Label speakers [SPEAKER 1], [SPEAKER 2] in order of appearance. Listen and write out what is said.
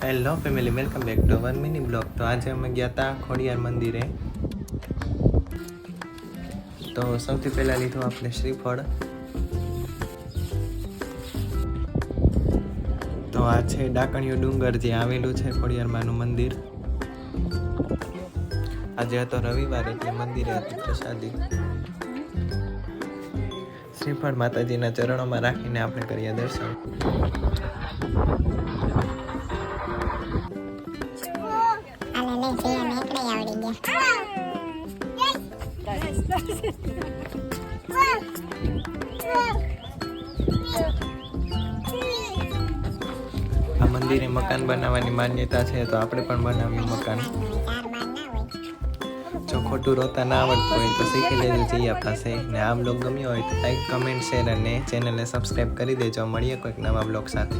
[SPEAKER 1] Hello family, welcome back to one mini blog. તો આજે અમે ગયા હતા ખોડિયાર મંદિરે. તો સૌથી પહેલાં લીધું આપણે શ્રીફળ. તો આ છે ડાકણિયો ડુંગર જે આવેલું છે ખોડિયારમાંનું મંદિર. આજે હતો રવિવાર એટલે મંદિરે હતી પ્રસાદી. શ્રીફળ માતાજીના ચરણોમાં રાખીને આપણે કરીએ દર્શન. આ મંદિરે મકાન બનાવવાની માન્યતા છે, તો આપણે પણ બનાવ્યું મકાન. જો ખોટું રોતા ના આવડતું હોય તો શીખી લેજો જઈએ પાસે. ને આ બ્લોગ ગમ્યો હોય તો લાઈક, કમેન્ટ, શેર અને ચેનલને સબસ્ક્રાઈબ કરી દેજો. મળીએ કોઈક નવા બ્લોગ સાથે.